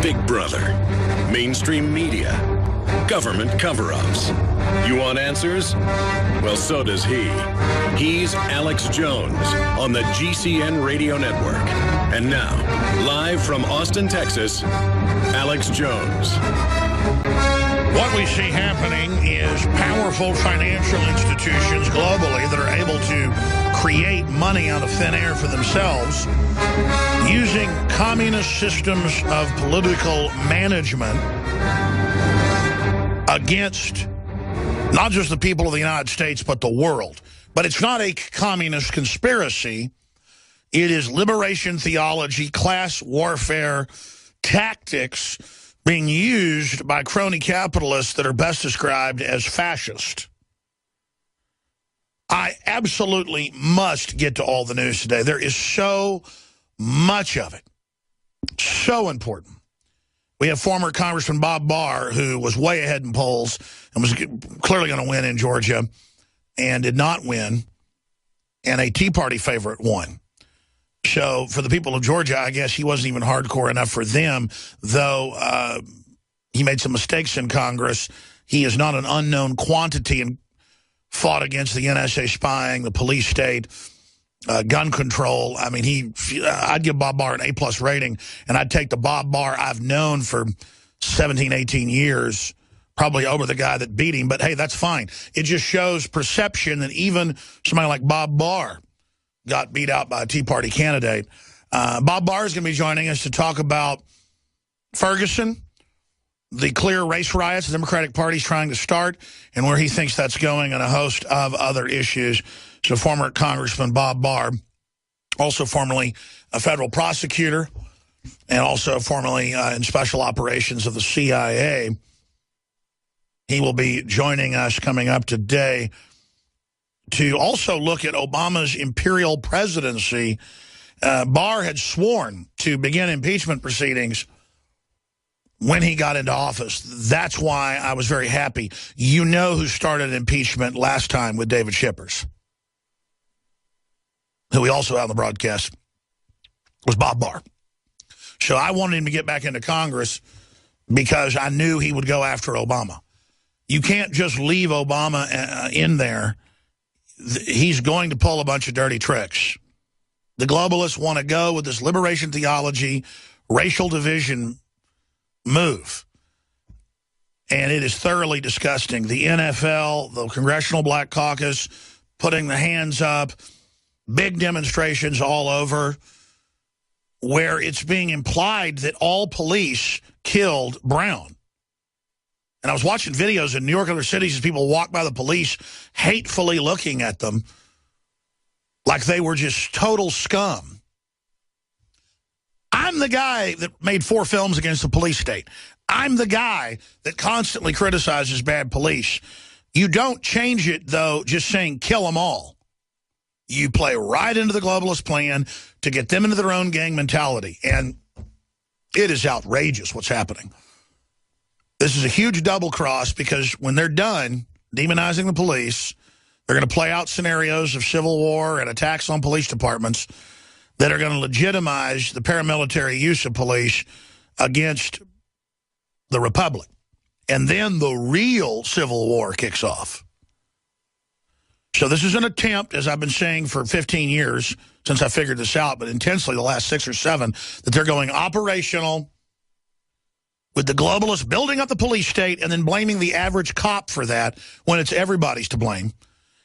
Big Brother, mainstream media, government cover-ups. You want answers? Well, so does he. He's Alex Jones on the GCN Radio Network. And now, live from Austin, Texas, Alex Jones. What we see happening is powerful financial institutions globally that are able to create money out of thin air for themselves using communist systems of political management against not just the people of the United States, but the world. But it's not a communist conspiracy. It is liberation theology, class warfare tactics being used by crony capitalists that are best described as fascist. I absolutely must get to all the news today. There is so much of it. So important. We have former Congressman Bob Barr, who was way ahead in polls and was clearly going to win in Georgia and did not win, and a Tea Party favorite won. So for the people of Georgia, I guess he wasn't even hardcore enough for them, though he made some mistakes in Congress. He is not an unknown quantity and fought against the NSA spying, the police state, gun control. I mean, I'd give Bob Barr an A+ rating, and I'd take the Bob Barr I've known for 17, 18 years, probably over the guy that beat him. But, hey, that's fine. It just shows perception that even somebody like Bob Barr got beat out by a Tea Party candidate. Bob Barr is going to be joining us to talk about Ferguson, the clear race riots the Democratic Party is trying to start, and where he thinks that's going, and a host of other issues. So former Congressman Bob Barr, also formerly a federal prosecutor, and also formerly in special operations of the CIA, he will be joining us coming up today to also look at Obama's imperial presidency. Barr had sworn to begin impeachment proceedings when he got into office. That's why I was very happy. You know who started impeachment last time with David Shippers, who we also had on the broadcast, was Bob Barr. So I wanted him to get back into Congress because I knew he would go after Obama. You can't just leave Obama in there. He's going to pull a bunch of dirty tricks. The globalists want to go with this liberation theology, racial division move. And it is thoroughly disgusting. The NFL, the Congressional Black Caucus, putting the hands up, big demonstrations all over, where it's being implied that all police killed Brown. And I was watching videos in New York and other cities as people walk by the police, hatefully looking at them like they were just total scum. I'm the guy that made 4 films against the police state. I'm the guy that constantly criticizes bad police. You don't change it, though, just saying kill them all. You play right into the globalist plan to get them into their own gang mentality. And it is outrageous what's happening. This is a huge double cross, because when they're done demonizing the police, they're going to play out scenarios of civil war and attacks on police departments that are going to legitimize the paramilitary use of police against the Republic. And then the real civil war kicks off. So this is an attempt, as I've been saying for 15 years since I figured this out, but intensely the last 6 or 7, that they're going operational with the globalists building up the police state and then blaming the average cop for that when it's everybody's to blame,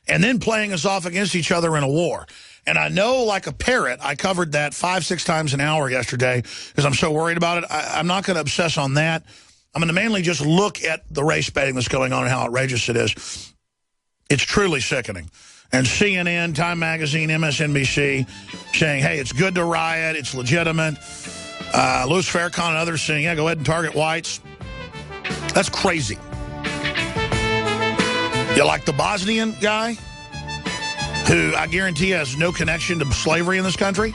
and then playing us off against each other in a war. And I know, like a parrot, I covered that 5-6 times an hour yesterday because I'm so worried about it. I'm not going to obsess on that. I'm going to mainly just look at the race baiting that's going on and how outrageous it is. It's truly sickening. And CNN, Time Magazine, MSNBC saying, hey, it's good to riot, it's legitimate. Louis Farrakhan and others saying, yeah, go ahead and target whites. That's crazy. You like the Bosnian guy, who I guarantee has no connection to slavery in this country,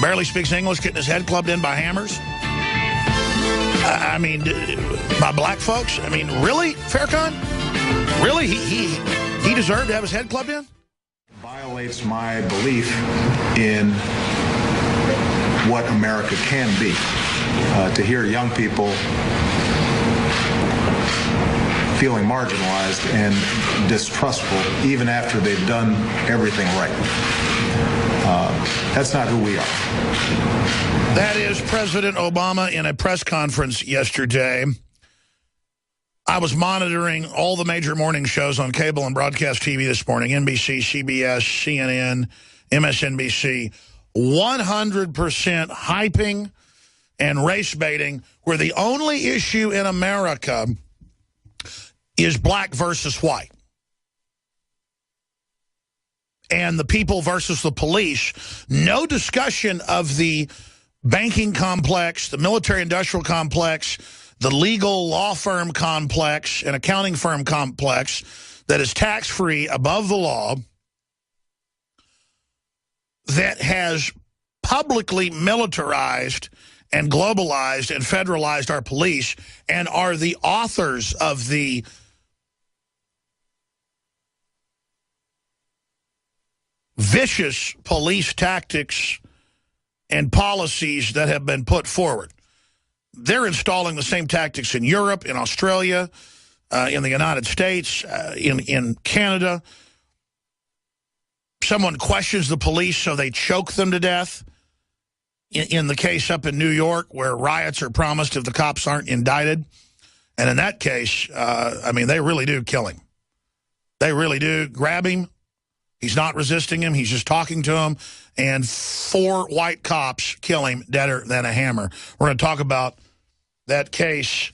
barely speaks English, getting his head clubbed in by hammers? I mean, by black folks? I mean, really, Farrakhan? Really? He deserved to have his head clubbed in? Violates my belief in what America can be. to hear young people feeling marginalized and distrustful even after they've done everything right. That's not who we are. That is President Obama in a press conference yesterday. I was monitoring all the major morning shows on cable and broadcast TV this morning, NBC, CBS, CNN, MSNBC, 100% hyping and race baiting, where the only issue in America is black versus white. And the people versus the police. No discussion of the banking complex, the military-industrial complex, the legal law firm complex, and accounting firm complex that is tax-free above the law, that has publicly militarized and globalized and federalized our police and are the authors of the vicious police tactics and policies that have been put forward. They're installing the same tactics in Europe, in Australia, in the United States, in Canada. Someone questions the police, so they choke them to death. In the case up in New York, where riots are promised if the cops aren't indicted. And in that case, I mean, they really do kill him. They really do grab him. He's not resisting him. He's just talking to him. And 4 white cops kill him deader than a hammer. We're going to talk about that case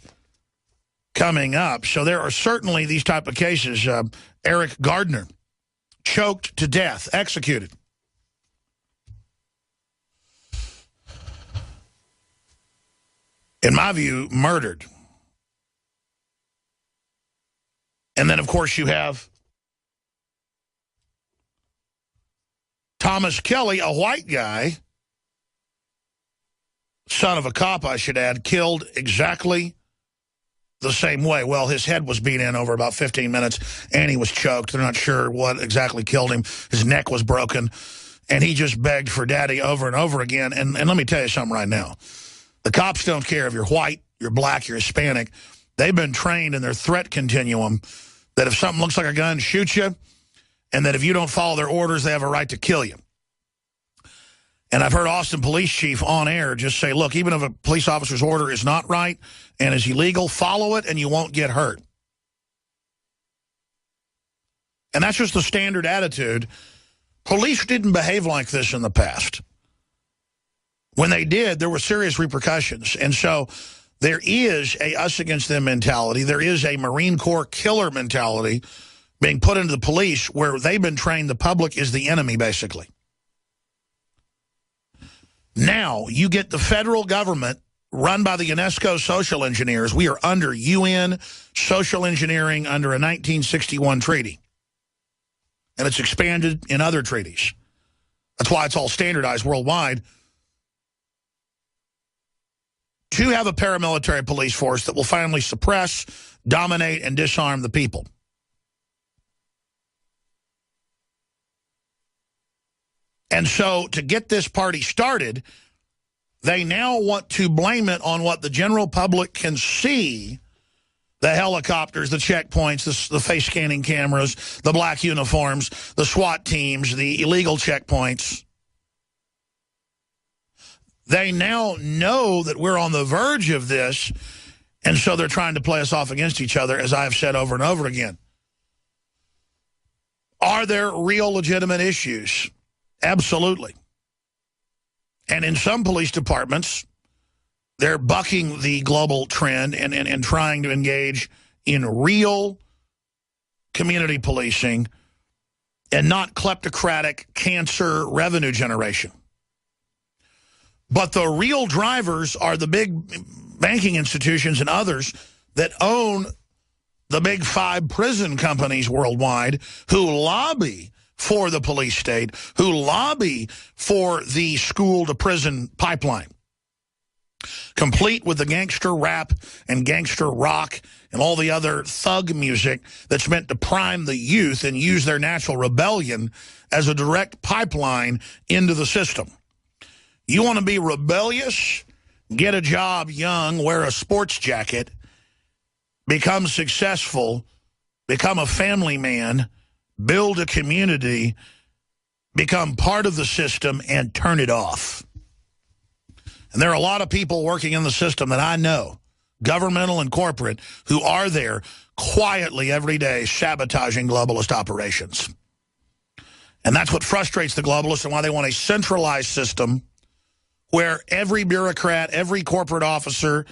coming up. So there are certainly these type of cases. Eric Gardner, choked to death, executed. In my view, murdered. And then, of course, you have Thomas Kelly, a white guy, son of a cop, I should add, killed exactly the same way. Well, his head was beat in over about 15 minutes, and he was choked. They're not sure what exactly killed him. His neck was broken, and he just begged for daddy over and over again. And let me tell you something right now. The cops don't care if you're white, you're black, you're Hispanic. They've been trained in their threat continuum that if something looks like a gun, shoot you, and that if you don't follow their orders, they have a right to kill you. And I've heard Austin Police Chief on air just say, look, even if a police officer's order is not right and is illegal, follow it and you won't get hurt. And that's just the standard attitude. Police didn't behave like this in the past. When they did, there were serious repercussions. And so there is a us against them mentality. There is a Marine Corps killer mentality being put into the police where they've been trained the public is the enemy, basically. Now, you get the federal government run by the UNESCO social engineers. We are under UN social engineering under a 1961 treaty. And it's expanded in other treaties. That's why it's all standardized worldwide. To have a paramilitary police force that will finally suppress, dominate, and disarm the people. And so to get this party started, they now want to blame it on what the general public can see, the helicopters, the checkpoints, the face scanning cameras, the black uniforms, the SWAT teams, the illegal checkpoints. They now know that we're on the verge of this, and so they're trying to play us off against each other, as I have said over and over again. Are there real legitimate issues? Absolutely. And in some police departments, they're bucking the global trend and trying to engage in real community policing and not kleptocratic cancer revenue generation. But the real drivers are the big banking institutions and others that own the big 5 prison companies worldwide who lobby for the police state, who lobby for the school-to-prison pipeline, complete with the gangster rap and gangster rock and all the other thug music that's meant to prime the youth and use their natural rebellion as a direct pipeline into the system. You want to be rebellious get a job young, wear a sports jacket, become successful, become a family man, build a community, become part of the system, and turn it off. And there are a lot of people working in the system that I know, governmental and corporate, who are there quietly every day sabotaging globalist operations. And that's what frustrates the globalists and why they want a centralized system where every bureaucrat, every corporate officer,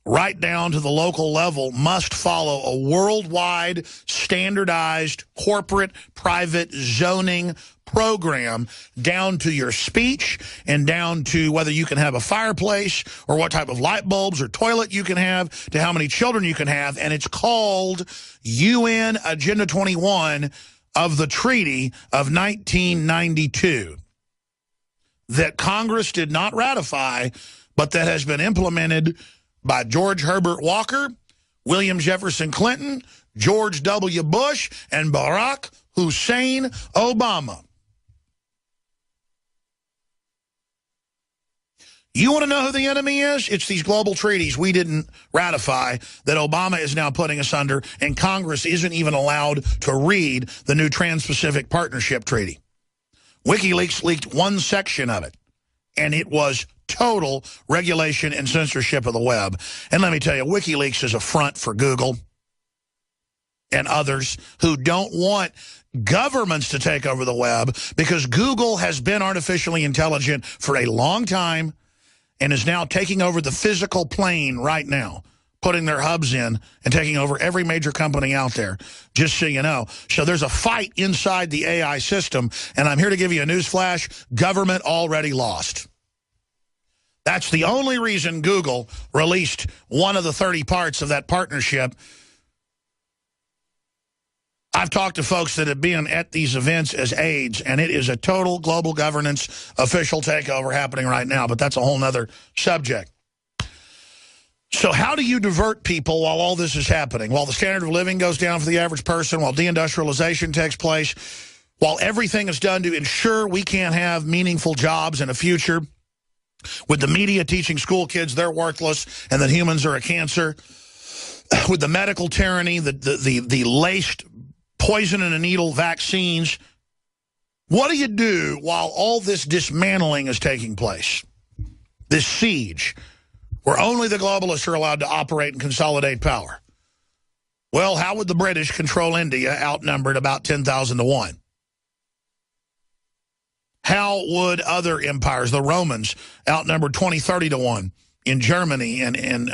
right down to the local level, must follow a worldwide, standardized, corporate, private zoning program down to your speech and down to whether you can have a fireplace or what type of light bulbs or toilet you can have to how many children you can have. And it's called UN Agenda 21 of the Treaty of 1992 that Congress did not ratify, but that has been implemented by George Herbert Walker, William Jefferson Clinton, George W. Bush, and Barack Hussein Obama. You want to know who the enemy is? It's these global treaties we didn't ratify that Obama is now putting us under, and Congress isn't even allowed to read the new Trans-Pacific Partnership Treaty. WikiLeaks leaked one section of it, and it was total regulation and censorship of the web. And let me tell you, WikiLeaks is a front for Google and others who don't want governments to take over the web, because Google has been artificially intelligent for a long time and is now taking over the physical plane right now, putting their hubs in and taking over every major company out there, just so you know. So there's a fight inside the AI system, and I'm here to give you a news flash. Government already lost. That's the only reason Google released one of the 30 parts of that partnership. I've talked to folks that have been at these events as aides, and it is a total global governance official takeover happening right now, but that's a whole nother subject. So how do you divert people while all this is happening? While the standard of living goes down for the average person, while deindustrialization takes place, while everything is done to ensure we can't have meaningful jobs in a future, with the media teaching school kids they're worthless and that humans are a cancer, with the medical tyranny, the laced poison in a needle vaccines. What do you do while all this dismantling is taking place? This siege, where only the globalists are allowed to operate and consolidate power. Well, how would the British control India, outnumbered about 10,000 to 1? How would other empires, the Romans, outnumbered 20, 30 to 1 in Germany and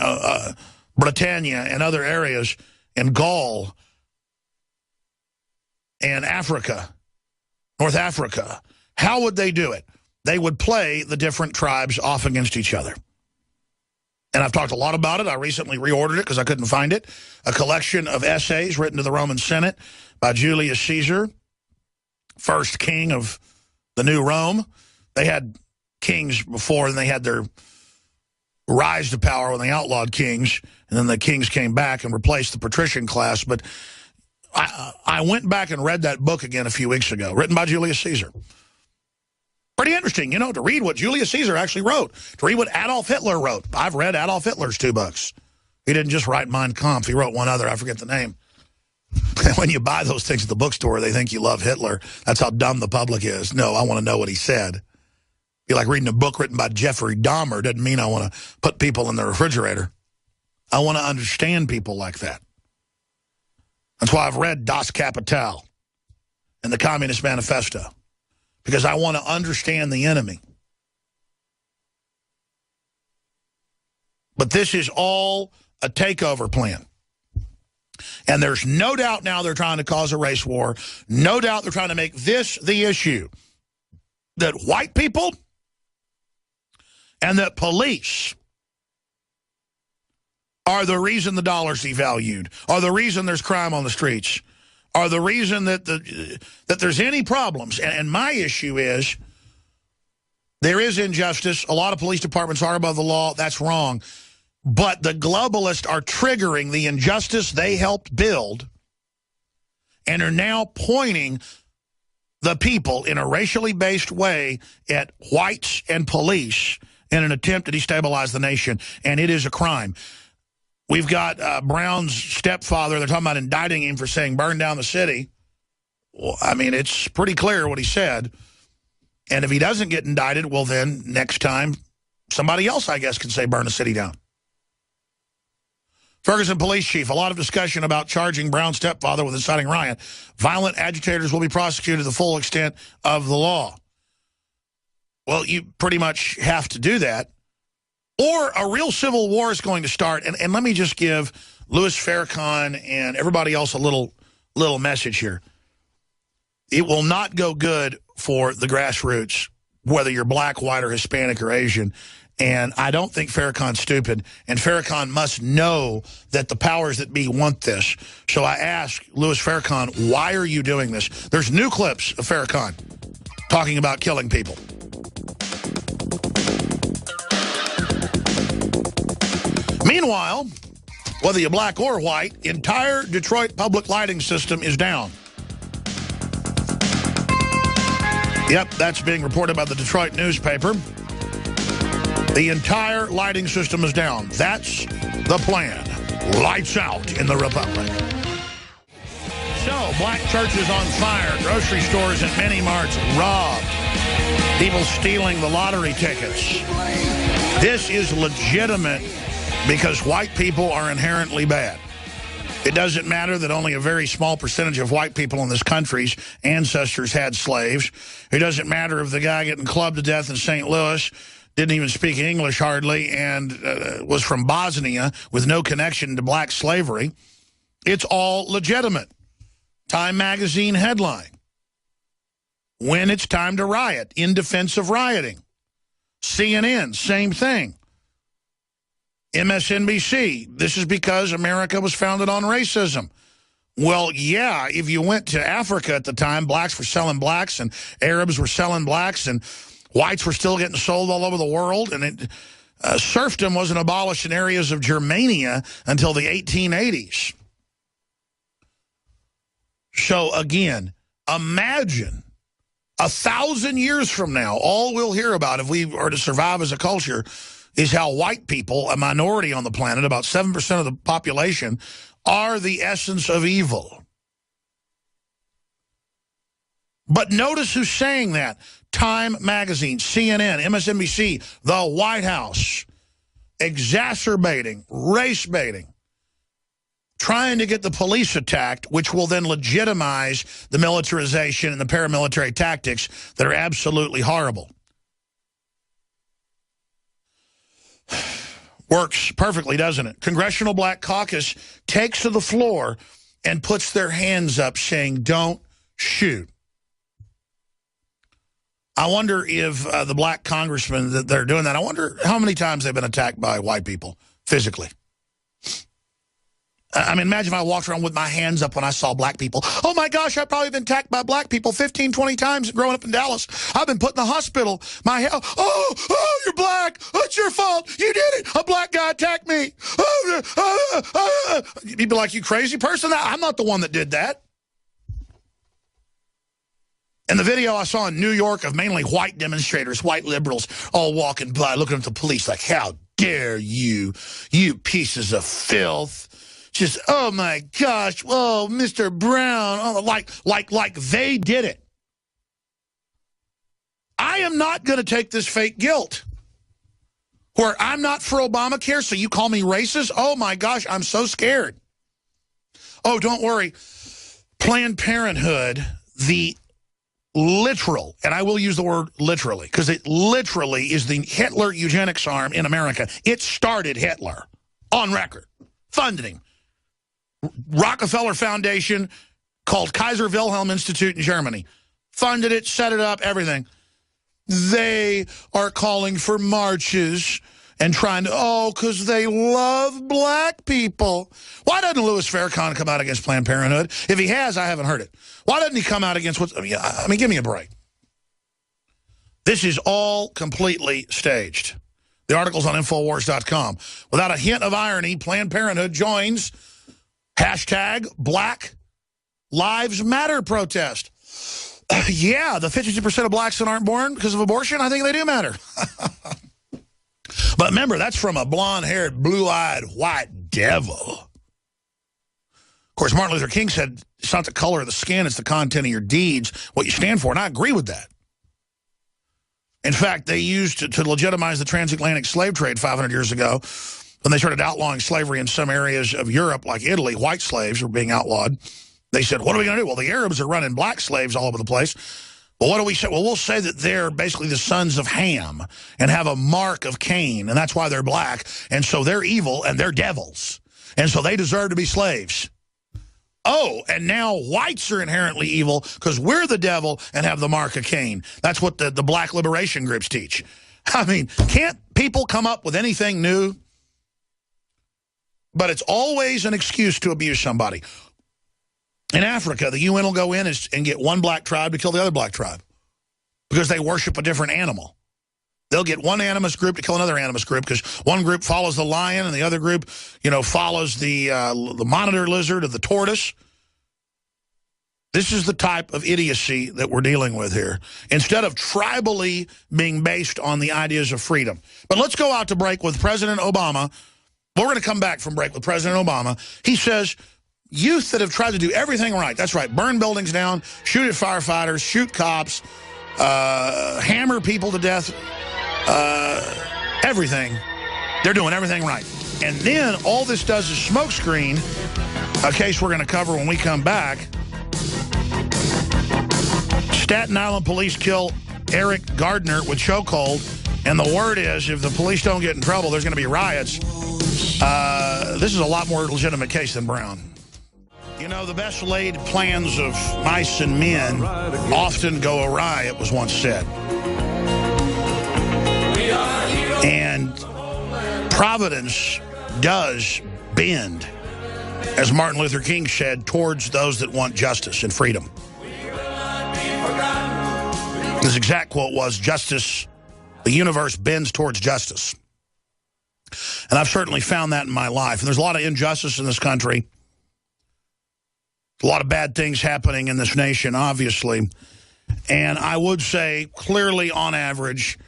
Britannia and other areas, and Gaul and Africa, North Africa? How would they do it? They would play the different tribes off against each other. And I've talked a lot about it. I recently reordered it because I couldn't find it. A collection of essays written to the Roman Senate by Julius Caesar, first king of the new Rome. They had kings before, and they had their rise to power when they outlawed kings, and then the kings came back and replaced the patrician class. But I went back and read that book again a few weeks ago, written by Julius Caesar. Pretty interesting, you know, to read what Julius Caesar actually wrote, to read what Adolf Hitler wrote. I've read Adolf Hitler's 2 books. He didn't just write Mein Kampf. He wrote one other. I forget the name. When you buy those things at the bookstore, they think you love Hitler. That's how dumb the public is. No, I want to know what he said. Be like reading a book written by Jeffrey Dahmer. Doesn't mean I want to put people in the refrigerator. I want to understand people like that. That's why I've read Das Kapital and the Communist Manifesto, because I want to understand the enemy. But this is all a takeover plan. And there's no doubt now they're trying to cause a race war. No doubt they're trying to make this the issue, that white people and that police are the reason the dollar's devalued, are the reason there's crime on the streets, are the reason that that there's any problems. And my issue is there is injustice. A lot of police departments are above the law. That's wrong. But the globalists are triggering the injustice they helped build and are now pointing the people in a racially based way at whites and police in an attempt to destabilize the nation, and it is a crime. We've got Brown's stepfather. They're talking about indicting him for saying burn down the city. Well, I mean, it's pretty clear what he said. And if he doesn't get indicted, well, then next time somebody else, I guess, can say burn the city down. Ferguson police chief, a lot of discussion about charging Brown's stepfather with inciting riot. Violent agitators will be prosecuted to the full extent of the law. Well, you pretty much have to do that. Or a real civil war is going to start. And let me just give Louis Farrakhan and everybody else a little message here. It will not go good for the grassroots, whether you're black, white, or Hispanic, or Asian. And I don't think Farrakhan's stupid. And Farrakhan must know that the powers that be want this. So I ask Louis Farrakhan, why are you doing this? There's new clips of Farrakhan talking about killing people. Meanwhile, whether you're black or white, entire Detroit public lighting system is down. Yep, that's being reported by the Detroit newspaper. The entire lighting system is down. That's the plan. Lights out in the Republic. So, black churches on fire, grocery stores and mini marts robbed, people stealing the lottery tickets. This is legitimate because white people are inherently bad. It doesn't matter that only a very small percentage of white people in this country's ancestors had slaves. It doesn't matter if the guy getting clubbed to death in St. Louis didn't even speak English hardly and was from Bosnia with no connection to black slavery. It's all legitimate. Time magazine headline. When it's time to riot, in defense of rioting. CNN, same thing. MSNBC, this is because America was founded on racism. Well, yeah, if you went to Africa at the time, blacks were selling blacks and Arabs were selling blacks and whites were still getting sold all over the world. And serfdom wasn't abolished in areas of Germania until the 1880s. So, again, imagine 1,000 years from now, all we'll hear about if we are to survive as a culture is how white people, a minority on the planet, about 7% of the population, are the essence of evil. But notice who's saying that. Time magazine, CNN, MSNBC, the White House, exacerbating, race baiting, trying to get the police attacked, which will then legitimize the militarization and the paramilitary tactics that are absolutely horrible. Works perfectly, doesn't it? Congressional Black Caucus takes to the floor and puts their hands up saying, don't shoot. I wonder if the black congressmen that they're doing that, I wonder how many times they've been attacked by white people physically. I mean, imagine if I walked around with my hands up when I saw black people. Oh, my gosh, I've probably been attacked by black people 15, 20 times growing up in Dallas. I've been put in the hospital. Oh, you're black. It's your fault. You did it. A black guy attacked me. You'd be like, you crazy person? I'm not the one that did that. And the video I saw in New York of mainly white demonstrators, white liberals, all walking by, looking at the police like, how dare you, you pieces of filth. Just, oh, my gosh, oh, Mr. Brown, oh, like they did it. I am not going to take this fake guilt where I'm not for Obamacare, so you call me racist? Oh, my gosh, I'm so scared. Oh, don't worry. Planned Parenthood, the literal, and I will use the word literally, because it literally is the Hitler eugenics arm in America. It started Hitler, on record, funding. Rockefeller Foundation, called Kaiser Wilhelm Institute in Germany, funded it, set it up, everything. They are calling for marches and trying to, because they love black people. Why doesn't Louis Farrakhan come out against Planned Parenthood? If he has, I haven't heard it. Why doesn't he come out against what's, I mean, give me a break. This is all completely staged. The article's on Infowars.com. Without a hint of irony, Planned Parenthood joins hashtag Black Lives Matter protest. Yeah, the 52% of blacks that aren't born because of abortion, I think they do matter. But remember, that's from a blonde-haired, blue-eyed white devil. Of course, Martin Luther King said, it's not the color of the skin, it's the content of your deeds, what you stand for, and I agree with that. In fact, they used to legitimize the transatlantic slave trade 500 years ago, when they started outlawing slavery in some areas of Europe, like Italy, white slaves were being outlawed. They said, what are we going to do? Well, the Arabs are running black slaves all over the place. Well, what do we say? Well, we'll say that they're basically the sons of Ham and have a mark of Cain, and that's why they're black. And so they're evil, and they're devils. And so they deserve to be slaves. Oh, and now whites are inherently evil because we're the devil and have the mark of Cain. That's what the black liberation groups teach. I mean, can't people come up with anything new? But it's always an excuse to abuse somebody. In Africa, the UN will go in and get one black tribe to kill the other black tribe because they worship a different animal. They'll get one animus group to kill another animus group because one group follows the lion and the other group, follows the monitor lizard or the tortoise. This is the type of idiocy that we're dealing with here, instead of tribally being based on the ideas of freedom. But let's go out to break with President Obama. We're going to come back from break with President Obama. He says youth that have tried to do everything right, that's right, burn buildings down, shoot at firefighters, shoot cops, hammer people to death, everything, they're doing everything right. And then all this does is smokescreen a case we're going to cover when we come back. Staten Island police kill Eric Gardner with chokehold, and the word is if the police don't get in trouble, there's going to be riots. This is a lot more legitimate case than Brown. The best laid plans of mice and men often go awry, it was once said. And Providence does bend, as Martin Luther King said, towards those that want justice and freedom. His exact quote was, justice, the universe bends towards justice. And I've certainly found that in my life. And there's a lot of injustice in this country. A lot of bad things happening in this nation, obviously. And I would say, clearly, on average,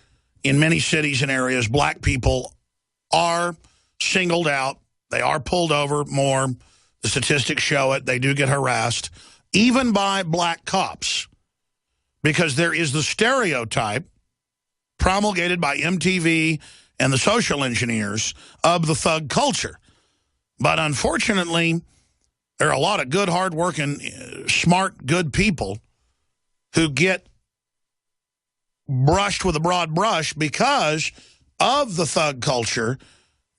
in many cities and areas, black people are singled out. They are pulled over more. The statistics show it. They do get harassed, even by black cops, because there is the stereotype promulgated by MTV and the social engineers of the thug culture. But unfortunately, there are a lot of good, hard-working, smart, good people who get brushed with a broad brush because of the thug culture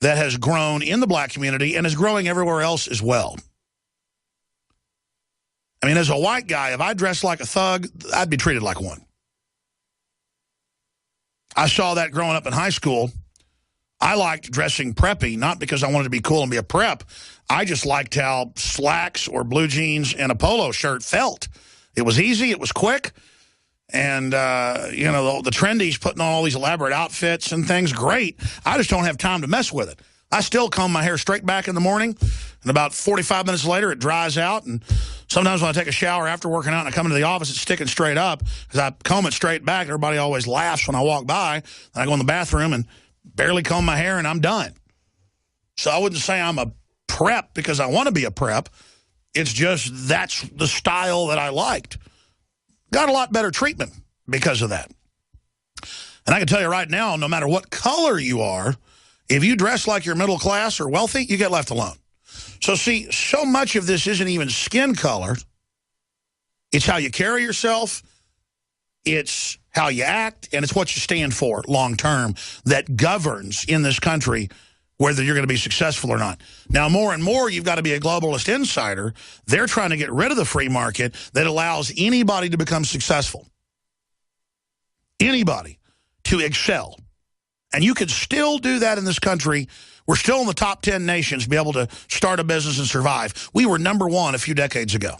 that has grown in the black community and is growing everywhere else as well. I mean, as a white guy, if I dressed like a thug, I'd be treated like one. I saw that growing up in high school. I liked dressing preppy, not because I wanted to be cool and be a prep. I just liked how slacks or blue jeans and a polo shirt felt. It was easy, it was quick, and, the trendies putting on all these elaborate outfits and things, great. I just don't have time to mess with it. I still comb my hair straight back in the morning, and about 45 minutes later, it dries out, and sometimes when I take a shower after working out and I come into the office, it's sticking straight up, because I comb it straight back. Everybody always laughs when I walk by, and I go in the bathroom and barely comb my hair, and I'm done. So I wouldn't say I'm a prep because I want to be a prep. It's just that's the style that I liked. Got a lot better treatment because of that. And I can tell you right now, no matter what color you are, if you dress like you're middle class or wealthy, you get left alone. So see, so much of this isn't even skin color. It's how you carry yourself. It's how you act, and it's what you stand for long term that governs in this country whether you're going to be successful or not. Now, more and more, you've got to be a globalist insider. They're trying to get rid of the free market that allows anybody to become successful. Anybody to excel. And you could still do that in this country. We're still in the top 10 nations, be able to start a business and survive. We were #1 a few decades ago.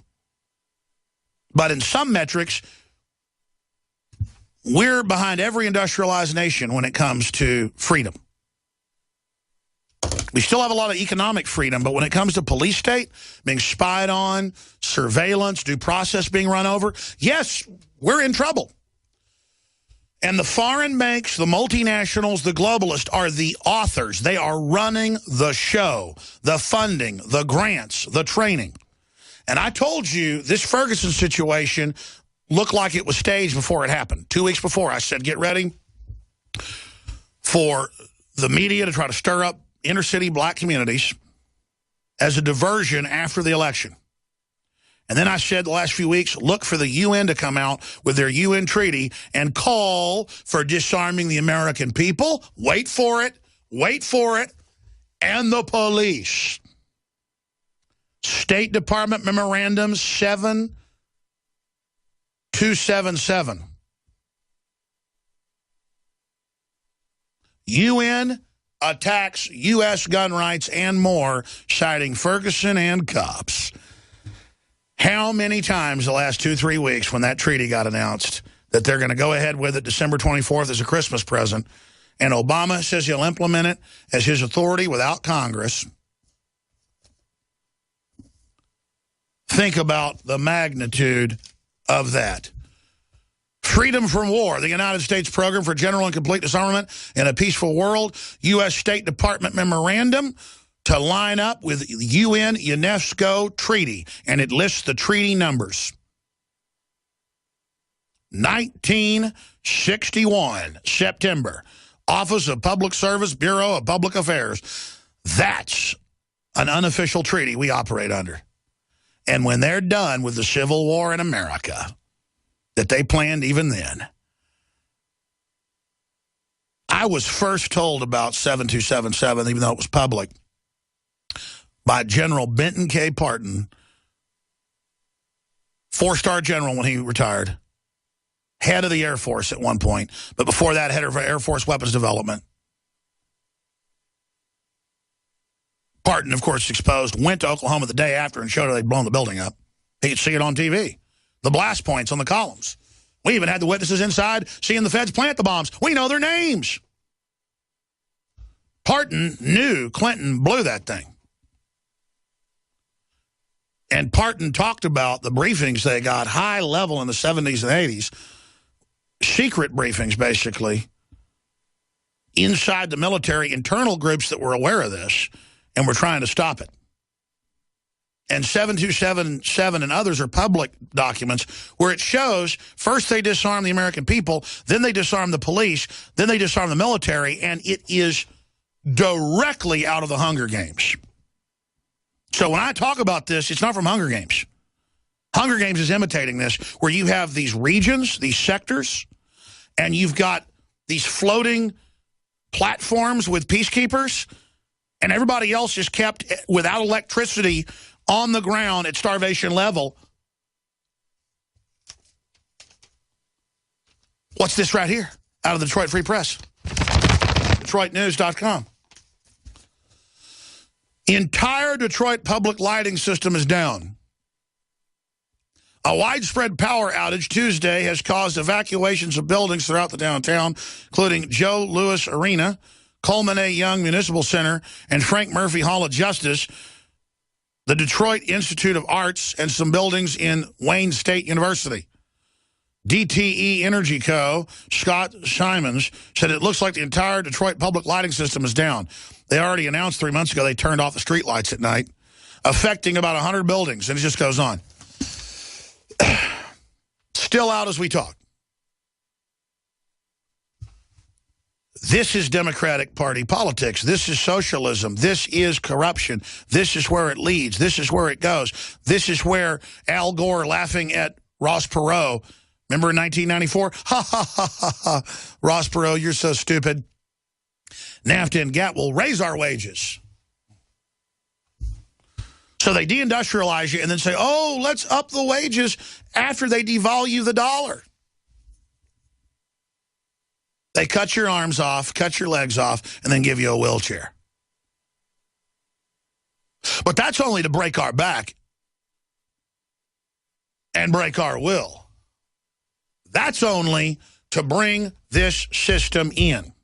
But in some metrics, we're behind every industrialized nation when it comes to freedom. We still have a lot of economic freedom, but when it comes to police state, being spied on, surveillance, due process being run over, yes, we're in trouble. And the foreign banks, the multinationals, the globalists are the authors. They are running the show, the funding, the grants, the training. And I told you this Ferguson situation looked like it was staged before it happened. 2 weeks before, I said, get ready for the media to try to stir up inner-city black communities as a diversion after the election. And then I said the last few weeks, look for the UN to come out with their UN treaty and call for disarming the American people. Wait for it, and the police. State Department Memorandum 7277. UN attacks U.S. gun rights and more, citing Ferguson and cops. How many times the last 2-3 weeks when that treaty got announced that they're going to go ahead with it December 24th as a Christmas present, and Obama says he'll implement it as his authority without Congress? Think about the magnitude of that. Freedom from War, the United States Program for General and Complete Disarmament in a Peaceful World, U.S. State Department Memorandum to line up with UN UNESCO treaty, and it lists the treaty numbers. 1961, September, Office of Public Service, Bureau of Public Affairs. That's an unofficial treaty we operate under. And when they're done with the Civil War in America, that they planned even then, I was first told about 7277, even though it was public, by General Benton K. Parton, 4-star general when he retired, head of the Air Force at one point, but before that, head of Air Force Weapons Development. Parton, of course, exposed, went to Oklahoma the day after and showed her they'd blown the building up. He could see it on TV. The blast points on the columns. We even had the witnesses inside seeing the feds plant the bombs. We know their names. Parton knew Clinton blew that thing. And Parton talked about the briefings they got high level in the 70s and 80s, secret briefings, basically, inside the military, internal groups that were aware of this and were trying to stop it. And 7277 and others are public documents where it shows first they disarm the American people, then they disarm the police, then they disarm the military, and it is directly out of the Hunger Games. So when I talk about this, it's not from Hunger Games. Hunger Games is imitating this, where you have these regions, these sectors, and you've got these floating platforms with peacekeepers, and everybody else is kept without electricity on the ground at starvation level. What's this right here out of the Detroit Free Press? DetroitNews.com. Entire Detroit public lighting system is down. A widespread power outage Tuesday has caused evacuations of buildings throughout the downtown, including Joe Louis Arena, Coleman A. Young Municipal Center, and Frank Murphy Hall of Justice, the Detroit Institute of Arts, and some buildings in Wayne State University. DTE Energy Co., Scott Simons, said it looks like the entire Detroit public lighting system is down. They already announced 3 months ago they turned off the street lights at night, affecting about 100 buildings, and it just goes on. Still out as we talk. This is Democratic Party politics. This is socialism. This is corruption. This is where it leads. This is where it goes. This is where Al Gore laughing at Ross Perot. Remember in 1994? Ha, ha, ha, ha, ha. Ross Perot, you're so stupid. NAFTA and GATT will raise our wages. So they deindustrialize you and then say, oh, let's up the wages after they devalue the dollar. They cut your arms off, cut your legs off, and then give you a wheelchair. But that's only to break our back and break our will. That's only to bring this system in.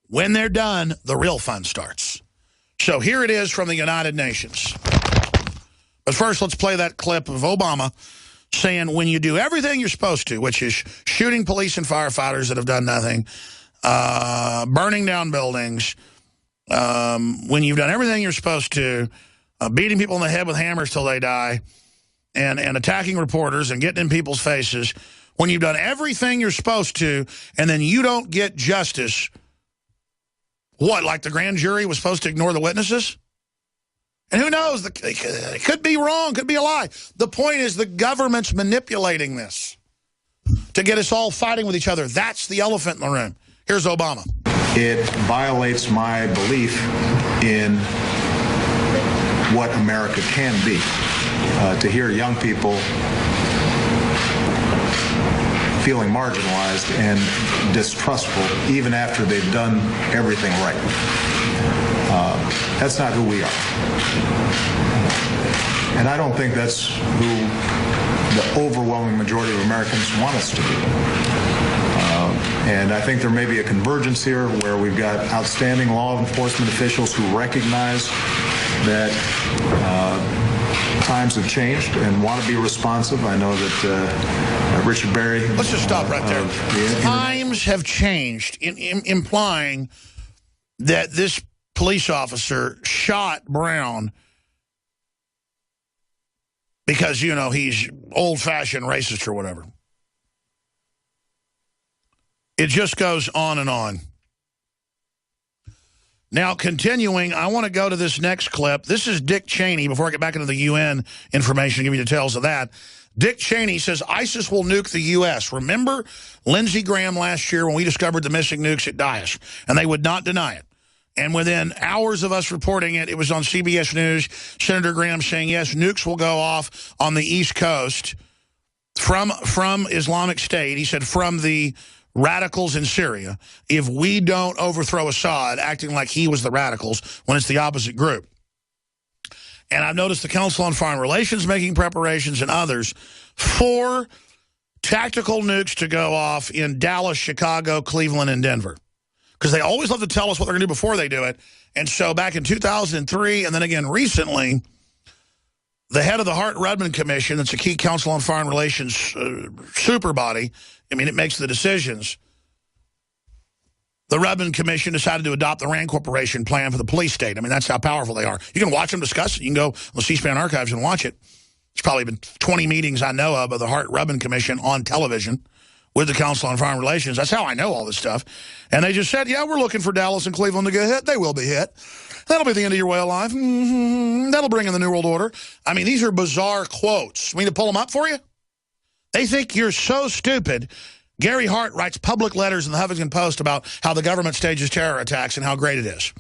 When they're done, the real fun starts. So here it is from the United Nations. But first, let's play that clip of Obama saying when you do everything you're supposed to, which is shooting police and firefighters that have done nothing, burning down buildings, when you've done everything you're supposed to, beating people in the head with hammers till they die, and attacking reporters and getting in people's faces, when you've done everything you're supposed to and then you don't get justice, what, like the grand jury was supposed to ignore the witnesses? And who knows? It could be wrong, could be a lie. The point is the government's manipulating this to get us all fighting with each other. That's the elephant in the room. Here's Obama. It violates my belief in what America can be. To hear young people feeling marginalized and distrustful even after they've done everything right. That's not who we are. And I don't think that's who the overwhelming majority of Americans want us to be. And I think there may be a convergence here where we've got outstanding law enforcement officials who recognize that times have changed and want to be responsive. I know that Richard Berry... Let's just stop right there. Times have changed, implying that this police officer shot Brown because, you know, he's old-fashioned racist or whatever. It just goes on and on. Now, continuing, I want to go to this next clip. This is Dick Cheney, before I get back into the UN information, give you details of that. Dick Cheney says ISIS will nuke the U.S. Remember Lindsey Graham last year when we discovered the missing nukes at Daesh, and they would not deny it. And within hours of us reporting it, it was on CBS News, Senator Graham saying, yes, nukes will go off on the East Coast from Islamic State. He said from the radicals in Syria if we don't overthrow Assad, acting like he was the radicals when it's the opposite group. And I've noticed the Council on Foreign Relations making preparations and others for tactical nukes to go off in Dallas, Chicago, Cleveland, and Denver. Because they always love to tell us what they're going to do before they do it. And so back in 2003, and then again recently, the head of the Hart-Rudman Commission, that's a key Council on Foreign Relations super body, I mean, it makes the decisions. The Rudman Commission decided to adopt the RAND Corporation plan for the police state. I mean, that's how powerful they are. You can watch them discuss it. You can go on the C-SPAN archives and watch it. There's probably been 20 meetings I know of the Hart-Rudman Commission on television with the Council on Foreign Relations. That's how I know all this stuff. And they just said, yeah, we're looking for Dallas and Cleveland to get hit. They will be hit. That'll be the end of your way of life. That'll bring in the New World Order. I mean, these are bizarre quotes. Want me to pull them up for you? They think you're so stupid. Gary Hart writes public letters in the Huffington Post about how the government stages terror attacks and how great it is.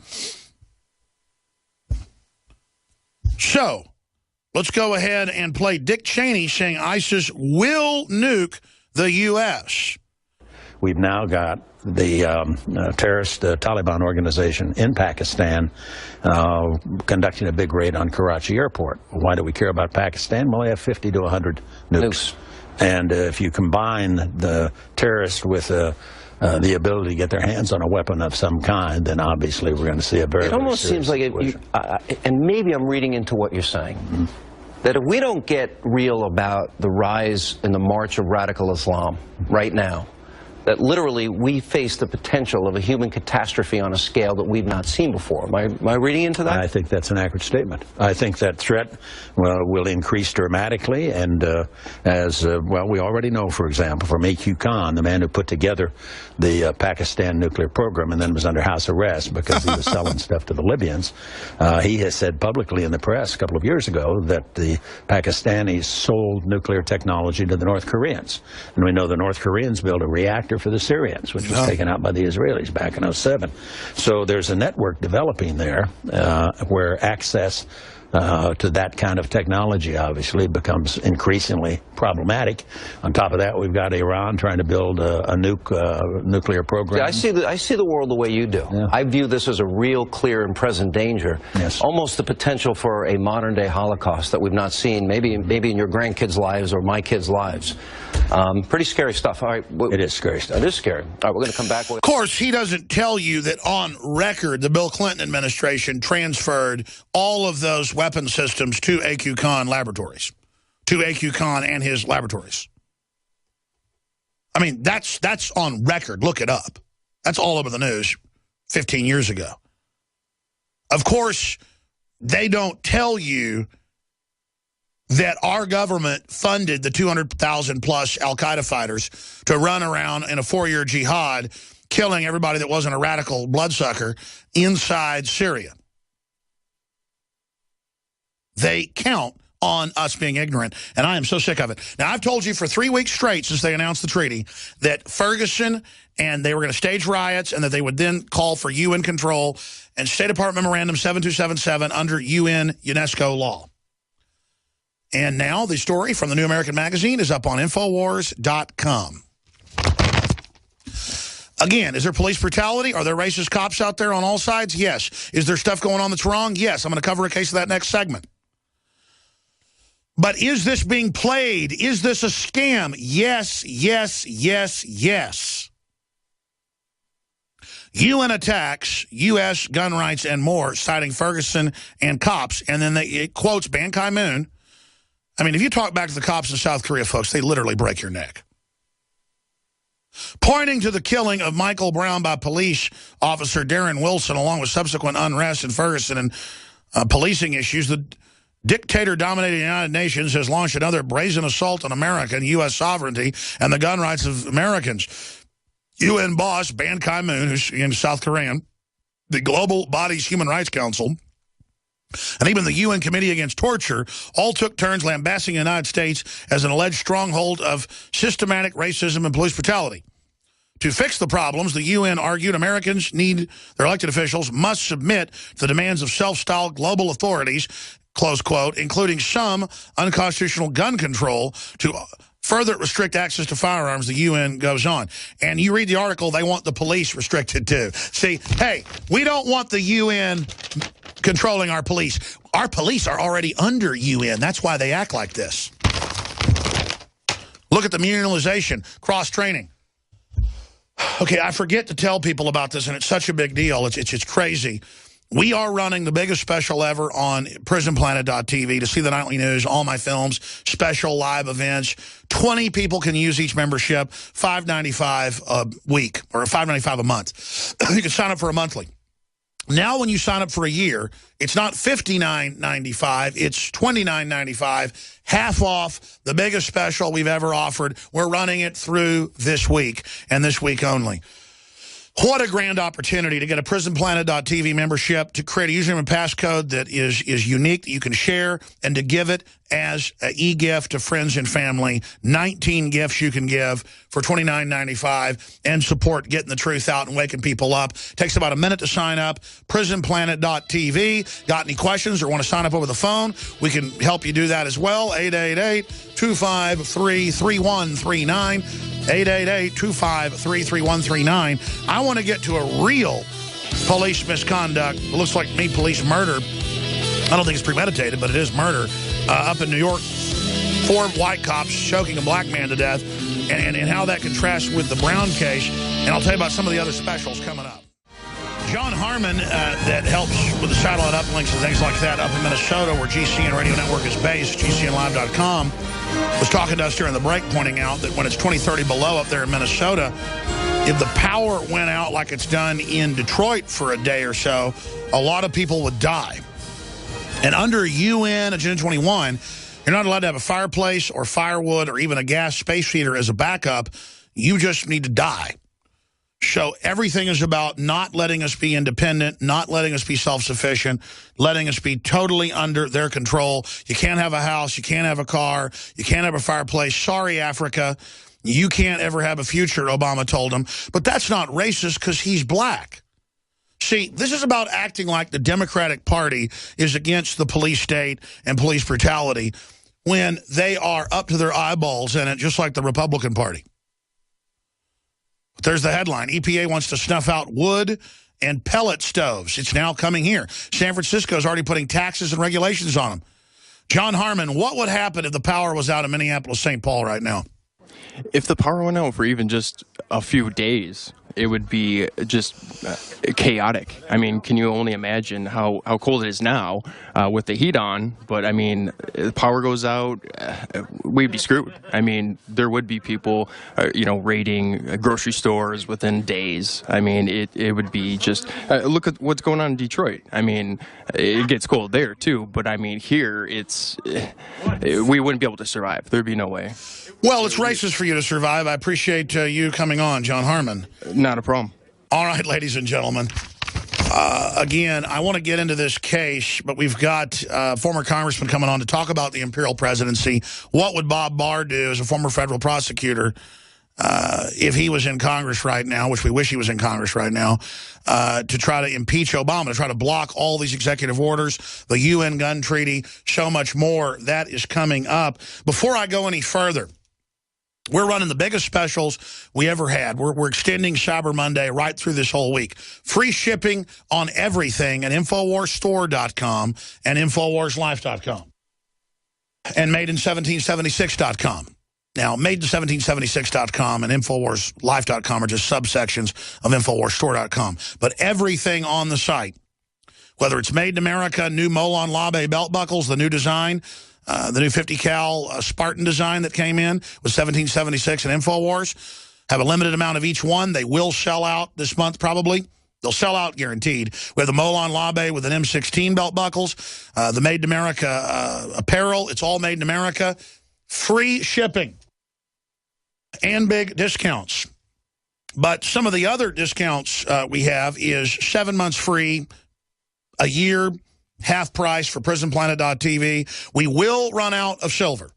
So, let's go ahead and play Dick Cheney saying ISIS will nuke the U.S. We've now got the terrorist Taliban organization in Pakistan conducting a big raid on Karachi airport. Why do we care about Pakistan? Well, they have 50 to 100 nukes. And if you combine the terrorists with the ability to get their hands on a weapon of some kind, then obviously we're going to see a very, it almost seems like and maybe I'm reading into what you're saying, that if we don't get real about the rise and the march of radical Islam right now, that literally we face the potential of a human catastrophe on a scale that we've not seen before. Am I reading into that? I think that's an accurate statement. I think that threat will increase dramatically, and well, we already know, for example, from A.Q. Khan, the man who put together the Pakistan nuclear program and then was under house arrest because he was selling stuff to the Libyans. He has said publicly in the press a couple of years ago that the Pakistanis sold nuclear technology to the North Koreans. And we know the North Koreans built a reactor for the Syrians, which was taken out by the Israelis back in 2007. So there's a network developing there where access to that kind of technology obviously becomes increasingly problematic. On top of that, we've got Iran trying to build a nuclear program. Yeah, I see the world the way you do. Yeah. I view this as a real, clear, and present danger. Yes. Almost the potential for a modern-day Holocaust that we've not seen, maybe in your grandkids' lives or my kids' lives. Pretty scary stuff. All right, It is scary stuff. It is scary. All right, we're going to come back. Of course, he doesn't tell you that on record, the Bill Clinton administration transferred all of those weapon systems to AQ-Khan laboratories, to AQ-Khan and his laboratories. I mean, that's on record. Look it up. That's all over the news 15 years ago. Of course, they don't tell you that our government funded the 200,000-plus al-Qaeda fighters to run around in a 4-year jihad, killing everybody that wasn't a radical bloodsucker inside Syria. They count on us being ignorant, and I am so sick of it. Now, I've told you for 3 weeks straight since they announced the treaty that Ferguson and they were going to stage riots and that they would then call for UN control and State Department Memorandum 7277 under UN UNESCO law. And now the story from the New American Magazine is up on Infowars.com. Again, is there police brutality? Are there racist cops out there on all sides? Yes. Is there stuff going on that's wrong? Yes. I'm going to cover a case of that next segment. But is this being played? Is this a scam? Yes, yes, yes, yes. UN attacks, U.S. gun rights and more, citing Ferguson and cops. And then it quotes Ban Ki-moon. I mean, if you talk back to the cops in South Korea, folks, they literally break your neck. Pointing to the killing of Michael Brown by police officer Darren Wilson, along with subsequent unrest in Ferguson and policing issues, the dictator-dominated United Nations has launched another brazen assault on America and U.S. sovereignty and the gun rights of Americans. UN boss Ban Ki-moon, who's in South Korean, the global body's Human Rights Council, and even the UN Committee Against Torture all took turns lambasting the United States as an alleged stronghold of systematic racism and police brutality. To fix the problems, the UN argued Americans their elected officials must submit to the demands of self-styled global authorities, close quote, including some unconstitutional gun control to further restrict access to firearms, the UN goes on. And you read the article, they want the police restricted too. See, hey, we don't want the UN controlling our police. Our police are already under UN. That's why they act like this. Look at the munization, cross-training. Okay, I forget to tell people about this, and it's such a big deal. It's crazy. We are running the biggest special ever on PrisonPlanet.tv to see the nightly news, all my films, special live events. 20 people can use each membership, $5.95 a week or $5.95 a month. You can sign up for a monthly. Now when you sign up for a year, it's not $59.95, it's $29.95, half off, the biggest special we've ever offered. We're running it through this week and this week only. What a grand opportunity to get a PrisonPlanet.tv membership, to create a username and passcode that is unique, that you can share, and to give it as an e-gift to friends and family. 19 gifts you can give for $29.95 and support getting the truth out and waking people up. Takes about a minute to sign up. PrisonPlanet.tv. Got any questions or want to sign up over the phone? We can help you do that as well. 888-253-3139. 888-253-3139. I want to get to a real police misconduct. It looks like police murder. I don't think it's premeditated, but it is murder. Up in New York, 4 white cops choking a black man to death, and how that contrasts with the Brown case. And I'll tell you about some of the other specials coming up. John Harmon, that helps with the satellite uplinks and things like that up in Minnesota, where GCN Radio Network is based, GCNlive.com, was talking to us during the break, pointing out that when it's 20-30 below up there in Minnesota, if the power went out like it's done in Detroit for a day or so, a lot of people would die. And under UN Agenda 21, you're not allowed to have a fireplace or firewood or even a gas space heater as a backup. You just need to die. So everything is about not letting us be independent, not letting us be self-sufficient, letting us be totally under their control. You can't have a house. You can't have a car. You can't have a fireplace. Sorry, Africa. You can't ever have a future, Obama told him. But that's not racist because he's black. See, this is about acting like the Democratic Party is against the police state and police brutality when they are up to their eyeballs in it, just like the Republican Party. But there's the headline. EPA wants to snuff out wood and pellet stoves. It's now coming here. San Francisco is already putting taxes and regulations on them. John Harmon, what would happen if the power was out in Minneapolis, St. Paul right now? if the power went out for even just a few days, it would be just chaotic. I mean, can you only imagine how cold it is now with the heat on? But I mean, the power goes out, we'd be screwed. I mean, there would be people, raiding grocery stores within days. I mean, it would be just, look at what's going on in Detroit. I mean, it gets cold there too, but I mean, here we wouldn't be able to survive. There'd be no way. Well, it's racist for you to survive. I appreciate you coming on, John Harmon. Not a problem. All right, ladies and gentlemen. Again, I want to get into this case, but we've got former congressman coming on to talk about the imperial presidency. What would Bob Barr do as a former federal prosecutor if he was in Congress right now, which we wish he was in Congress right now, to try to impeach Obama, to try to block all these executive orders, the UN gun treaty, so much more. That is coming up. Before I go any further, we're running the biggest specials we ever had. We're extending Cyber Monday right through this whole week. Free shipping on everything at InfoWarsStore.com and InfoWarsLife.com. And MadeIn1776.com. Now, MadeIn1776.com and InfoWarsLife.com are just subsections of InfoWarsStore.com. But everything on the site, whether it's Made in America, new Molon Labe belt buckles, the new design, the new 50 cal Spartan design that came in with 1776 and InfoWars, have a limited amount of each one. They will sell out this month probably. They'll sell out guaranteed. We have the Molon Labe with an M16 belt buckles, the Made in America apparel. It's all Made in America. Free shipping and big discounts. But some of the other discounts we have is 7 months free, a year, half price for PrisonPlanet.tv. We will run out of silver.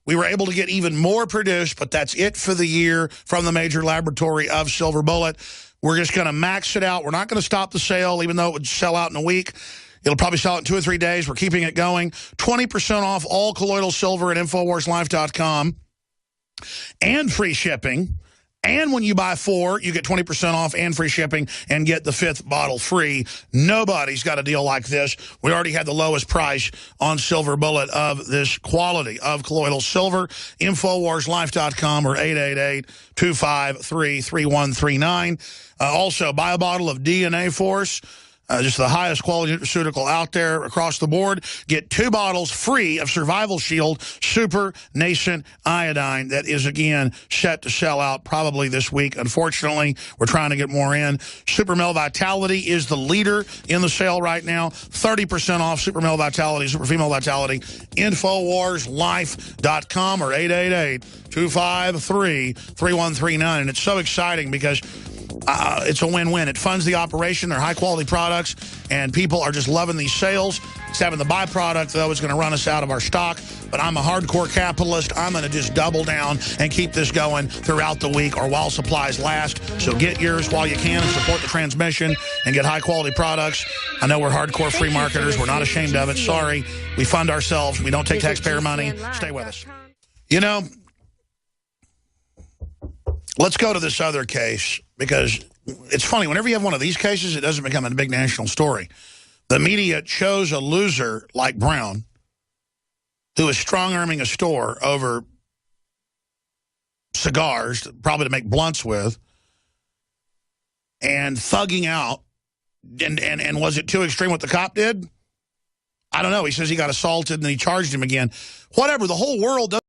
We were able to get even more produced, but that's it for the year from the major laboratory of Silver Bullet. We're just going to max it out. We're not going to stop the sale, even though it would sell out in a week. It'll probably sell out in 2 or 3 days. We're keeping it going. 20% off all colloidal silver at InfoWarsLife.com and free shipping. And when you buy 4, you get 20% off and free shipping and get the 5th bottle free. Nobody's got a deal like this. We already had the lowest price on Silver Bullet of this quality of colloidal silver. InfoWarsLife.com or 888-253-3139. Also, buy a bottle of DNA Force. Just the highest quality nutraceutical out there across the board. Get 2 bottles free of Survival Shield Super Nascent Iodine. That is, again, set to sell out probably this week. Unfortunately, we're trying to get more in. Super Male Vitality is the leader in the sale right now. 30% off Super Male Vitality, Super Female Vitality. InfoWarsLife.com or 888-253-3139. And it's so exciting because it's a win-win. It funds the operation. They're high-quality products, and people are just loving these sales. It's having the byproduct, though, is going to run us out of our stock. But I'm a hardcore capitalist. I'm going to just double down and keep this going throughout the week or while supplies last. So get yours while you can and support the transmission and get high-quality products. I know we're hardcore free marketers. We're not ashamed of it. Sorry. We fund ourselves. We don't take taxpayer money. Stay with us. You know, let's go to this other case, because it's funny. Whenever you have one of these cases, it doesn't become a big national story. The media chose a loser like Brown, who is strong-arming a store over cigars, probably to make blunts with, and thugging out. And was it too extreme what the cop did? I don't know. He says he got assaulted and then he charged him again. Whatever. The whole world does.